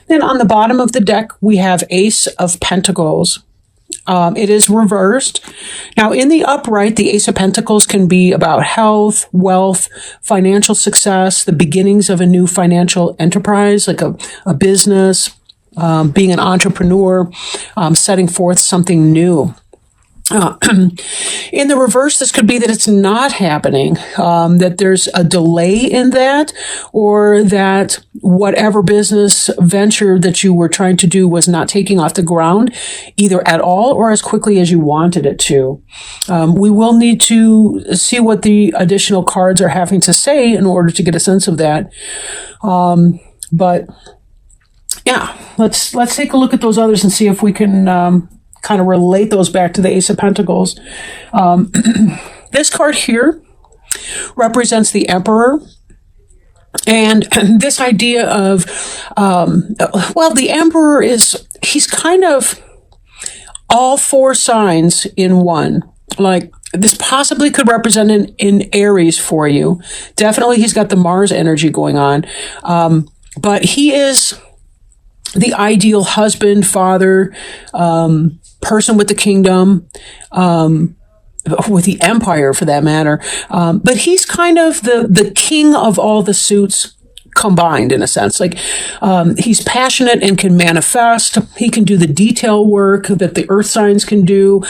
Then on the bottom of the deck, we have Ace of Pentacles. It is reversed. Now, in the upright, the Ace of Pentacles can be about health, wealth, financial success, the beginnings of a new financial enterprise, like a business, being an entrepreneur, setting forth something new. In the reverse, this could be that it's not happening, that there's a delay in that, or that whatever business venture that you were trying to do was not taking off the ground, either at all or as quickly as you wanted it to. We will need to see what the additional cards are having to say in order to get a sense of that. But yeah, let's take a look at those others and see if we can kind of relate those back to the Ace of Pentacles. This card here represents the Emperor. And this idea of, the Emperor he's kind of all four signs in one. Like, this possibly could represent in Aries for you. Definitely he's got the Mars energy going on. But he is the ideal husband, father, person with the kingdom, with the empire for that matter. But he's kind of the king of all the suits combined, in a sense. Like, he's passionate and can manifest. He can do the detail work that the earth signs can do.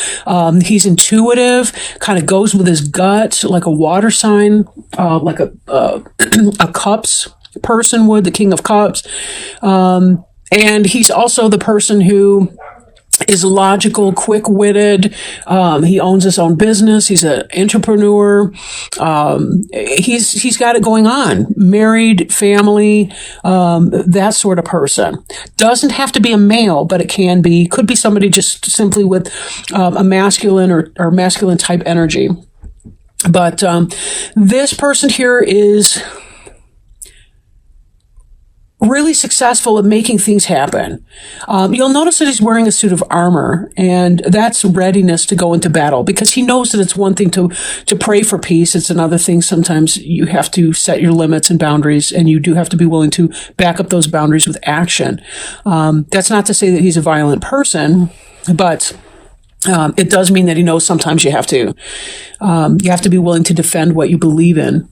He's intuitive, kind of goes with his gut, like a water sign, like a cups person would, the king of cups. And he's also the person who is logical, quick-witted. He owns his own business. He's an entrepreneur. He's got it going on. Married, family, that sort of person. Doesn't have to be a male, but it can be. Could be somebody just simply with a masculine or masculine type energy. But this person here is really successful at making things happen. You'll notice that he's wearing a suit of armor, and that's readiness to go into battle, because he knows that it's one thing to pray for peace. It's another thing. Sometimes you have to set your limits and boundaries, and you do have to be willing to back up those boundaries with action. That's not to say that he's a violent person, but it does mean that he knows sometimes you have to be willing to defend what you believe in.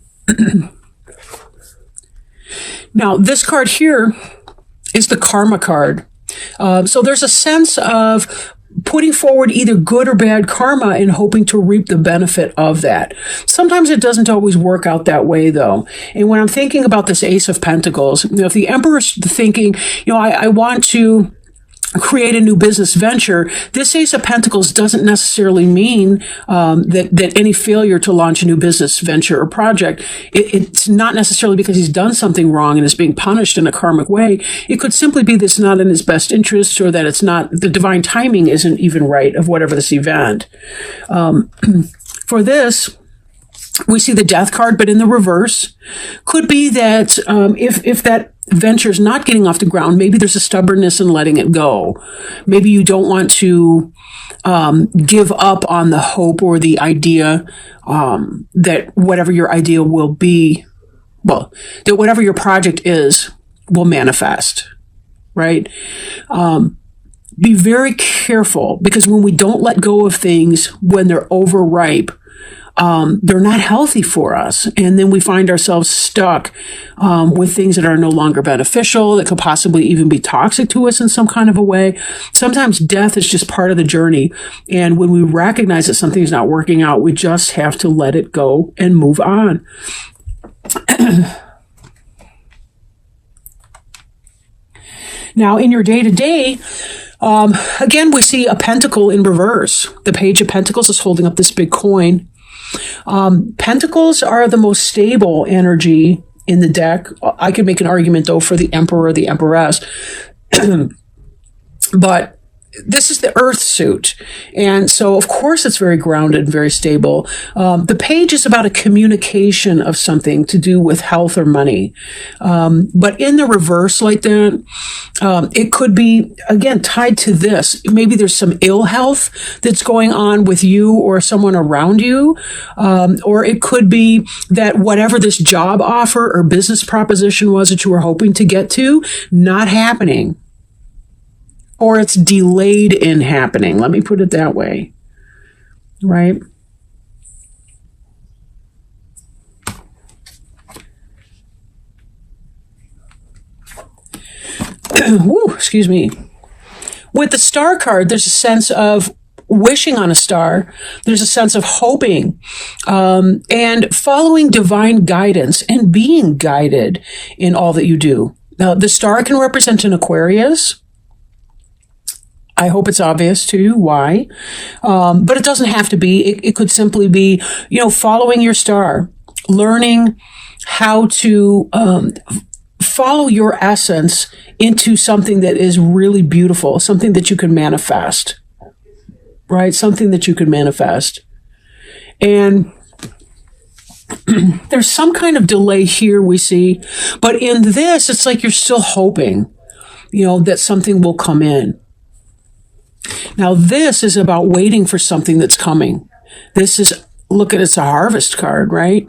Now, this card here is the karma card. So there's a sense of putting forward either good or bad karma and hoping to reap the benefit of that. Sometimes it doesn't always work out that way, though. And when I'm thinking about this Ace of Pentacles, if the Emperor's thinking, I want to create a new business venture, this Ace of Pentacles doesn't necessarily mean that any failure to launch a new business venture or project, it's not necessarily because he's done something wrong and is being punished in a karmic way. It could simply be that it's not in his best interest, or that it's not, the divine timing isn't even right of whatever this event. For this, we see the Death card, but in the reverse. Could be that if that venture is not getting off the ground, maybe there's a stubbornness in letting it go. Maybe you don't want to give up on the hope or the idea that whatever your idea will be, that whatever your project is will manifest, right? Be very careful, because when we don't let go of things when they're overripe, they're not healthy for us. And then we find ourselves stuck with things that are no longer beneficial, that could possibly even be toxic to us in some kind of a way. Sometimes death is just part of the journey. And when we recognize that something's not working out, we just have to let it go and move on. Now, in your day-to-day, again, we see a pentacle in reverse. The Page of Pentacles is holding up this big coin. Pentacles are the most stable energy in the deck. I could make an argument, though, for the Emperor or the Empress. But this is the earth suit. And so, of course, it's very grounded, very stable. The page is about a communication of something to do with health or money. But in the reverse like that, it could be, again, tied to this. Maybe there's some ill health that's going on with you or someone around you. Or it could be that whatever this job offer or business proposition was that you were hoping to get to, not happening. Or it's delayed in happening. Let me put it that way. Right? Woo, excuse me. With the star card, there's a sense of wishing on a star. There's a sense of hoping and following divine guidance and being guided in all that you do. Now, the star can represent an Aquarius. I hope it's obvious to you why. But it doesn't have to be. It could simply be, following your star, learning how to follow your essence into something that is really beautiful, something that you can manifest, right? Something that you can manifest. And there's some kind of delay here we see, but in this, it's like you're still hoping, that something will come in. Now, this is about waiting for something that's coming. This is, it's a harvest card, right?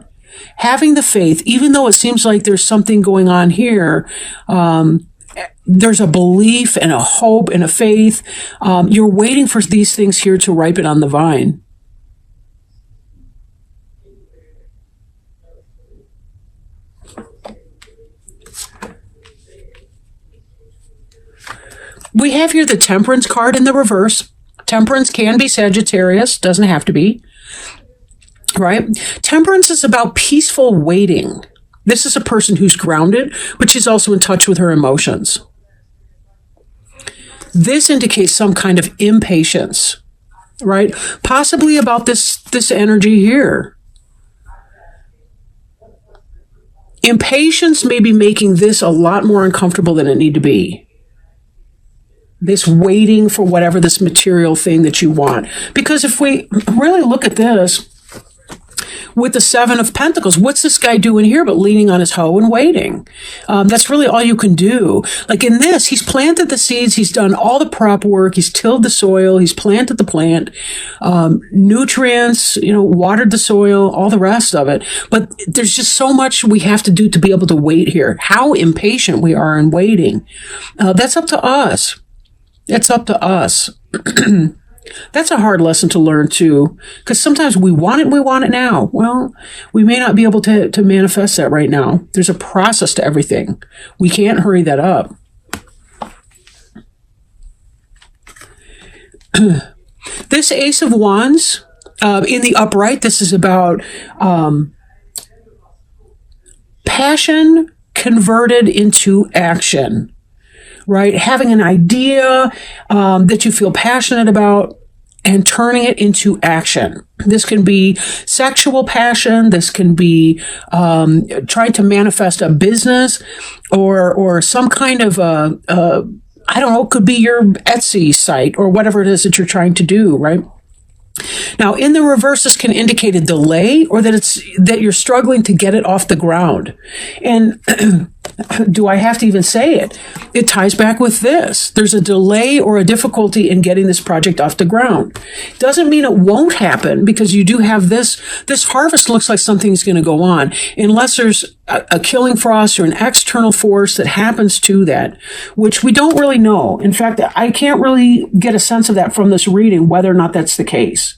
Having the faith, even though it seems like there's something going on here, there's a belief and a hope and a faith. You're waiting for these things here to ripen on the vine. We have here the Temperance card in the reverse. Temperance can be Sagittarius, doesn't have to be, right? Temperance is about peaceful waiting. This is a person who's grounded, but she's also in touch with her emotions. This indicates some kind of impatience, right? Possibly about this energy here. Impatience may be making this a lot more uncomfortable than it need to be. This waiting for whatever this material thing that you want. Because if we really look at this with the Seven of Pentacles, what's this guy doing here but leaning on his hoe and waiting? That's really all you can do. Like in this, he's planted the seeds, he's done all the prep work, he's tilled the soil, he's planted the plant, nutrients, watered the soil, all the rest of it. But there's just so much we have to do to be able to wait here. How impatient we are in waiting. That's up to us. It's up to us. That's a hard lesson to learn too, because sometimes we want it now. Well, we may not be able to manifest that right now. There's a process to everything. We can't hurry that up. This Ace of Wands, in the upright, this is about passion converted into action. Right? Having an idea that you feel passionate about and turning it into action. This can be sexual passion. This can be trying to manifest a business or some kind of I don't know, it could be your Etsy site or whatever it is that you're trying to do, right? Now, in the reverse, this can indicate a delay or that you're struggling to get it off the ground. And do I have to even say it? It ties back with this. There's a delay or a difficulty in getting this project off the ground. Doesn't mean it won't happen because you do have this. This harvest looks like something's going to go on unless there's a killing frost or an external force that happens to that, which we don't really know. In fact, I can't really get a sense of that from this reading, whether or not that's the case.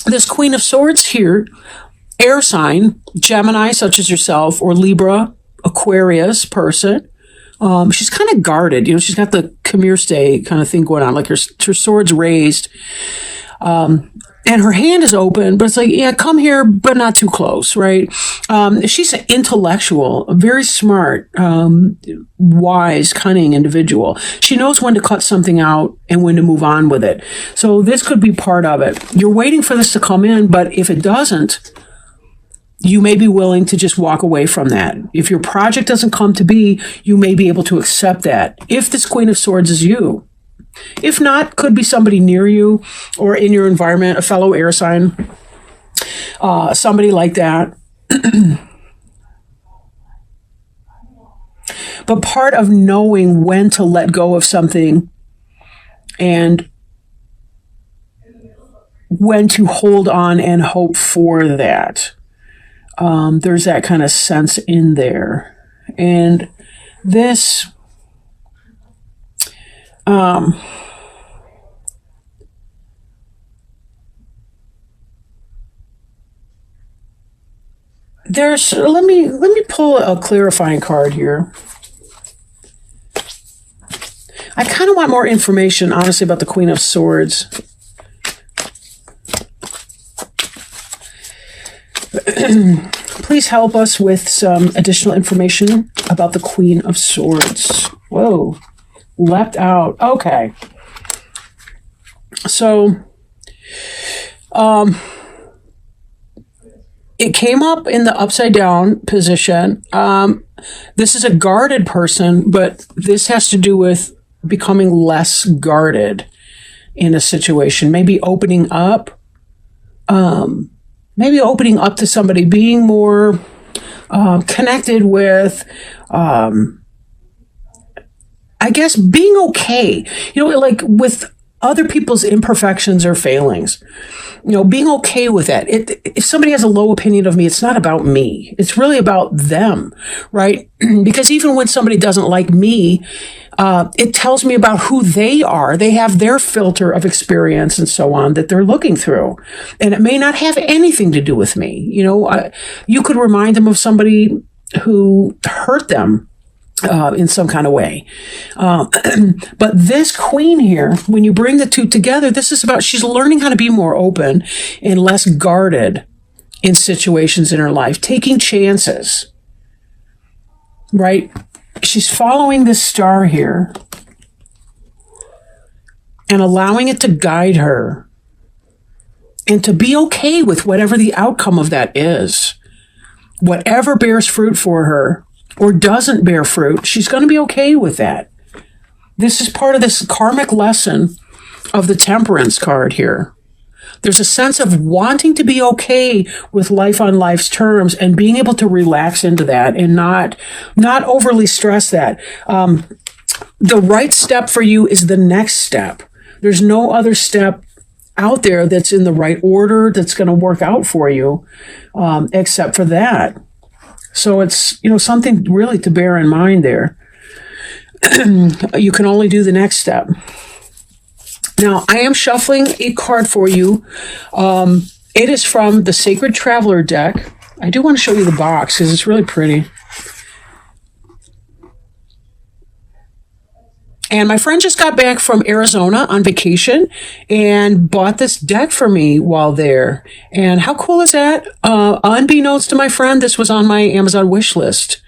This Queen of Swords here, air sign, Gemini, such as yourself, or Libra, Aquarius person. She's kind of guarded. She's got the come here, stay kind of thing going on, like her sword's raised. And her hand is open, but it's like, yeah, come here, but not too close, right? She's an intellectual, a very smart, wise, cunning individual. She knows when to cut something out and when to move on with it. So this could be part of it. You're waiting for this to come in, but if it doesn't, you may be willing to just walk away from that. If your project doesn't come to be, you may be able to accept that. If this Queen of Swords is you, If not, could be somebody near you or in your environment, a fellow air sign, somebody like that. But part of knowing when to let go of something and when to hold on and hope for that. There's that kind of sense in there. And this, let me pull a clarifying card here. I kind of want more information, honestly, about the Queen of Swords. Please help us with some additional information about the Queen of Swords. Whoa, leapt out. Okay. So, it came up in the upside down position. This is a guarded person, but this has to do with becoming less guarded in a situation. Maybe opening up. Maybe opening up to somebody, being more connected with, I guess, being okay. Like with other people's imperfections or failings. Being okay with that. If somebody has a low opinion of me, it's not about me. It's really about them, right? Because even when somebody doesn't like me, it tells me about who they are. They have their filter of experience and so on that they're looking through. And it may not have anything to do with me. You could remind them of somebody who hurt them in some kind of way. But this queen here, when you bring the two together, this is about, she's learning how to be more open and less guarded in situations in her life, taking chances, right? She's following this star here and allowing it to guide her and to be okay with whatever the outcome of that is. Whatever bears fruit for her or doesn't bear fruit, she's going to be okay with that. This is part of this karmic lesson of the Temperance card here. There's a sense of wanting to be okay with life on life's terms and being able to relax into that and not overly stress that. The right step for you is the next step. There's no other step out there that's in the right order that's going to work out for you, except for that. So it's, something really to bear in mind there. You can only do the next step. Now, I am shuffling a card for you. It is from the Sacred Traveler deck. I do want to show you the box because it's really pretty. And my friend just got back from Arizona on vacation and bought this deck for me while there. And how cool is that? Unbeknownst to my friend, this was on my Amazon wish list.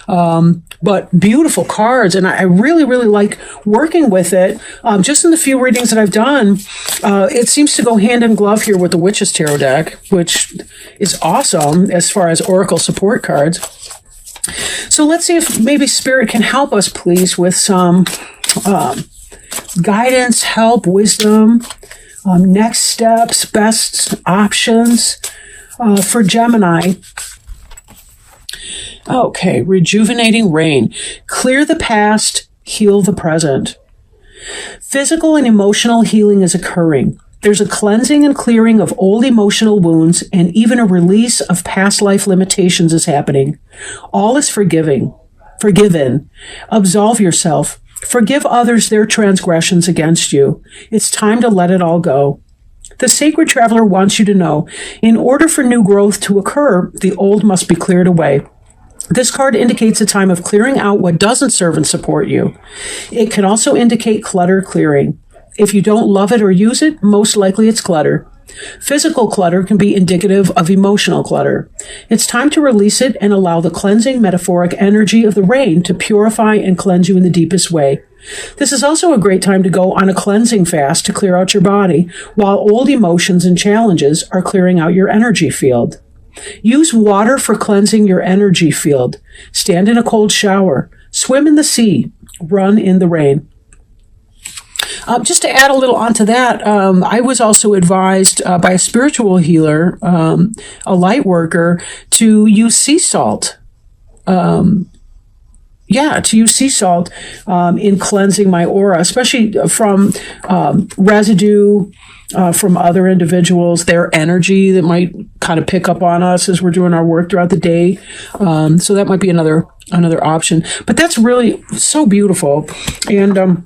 But beautiful cards, and I really, really like working with it. Just in the few readings that I've done, it seems to go hand in glove here with the Witch's Tarot deck, which is awesome as far as Oracle support cards. So let's see if maybe Spirit can help us, please, with some guidance, help, wisdom, next steps, best options for Gemini. Okay, rejuvenating rain. Clear the past, heal the present. Physical and emotional healing is occurring. There's a cleansing and clearing of old emotional wounds, and even a release of past life limitations is happening. All is forgiven. Absolve yourself. Forgive others their transgressions against you. It's time to let it all go. The Sacred Traveler wants you to know, in order for new growth to occur, the old must be cleared away. This card indicates a time of clearing out what doesn't serve and support you. It can also indicate clutter clearing. If you don't love it or use it, most likely it's clutter. Physical clutter can be indicative of emotional clutter. It's time to release it and allow the cleansing metaphoric energy of the rain to purify and cleanse you in the deepest way. This is also a great time to go on a cleansing fast to clear out your body, while old emotions and challenges are clearing out your energy field. Use water for cleansing your energy field. Stand in a cold shower. Swim in the sea. Run in the rain. Just to add a little onto that, I was also advised by a spiritual healer, a light worker, to use sea salt. To use sea salt in cleansing my aura, especially from residue from other individuals, their energy that might kind of pick up on us as we're doing our work throughout the day. So that might be another option. But that's really so beautiful. And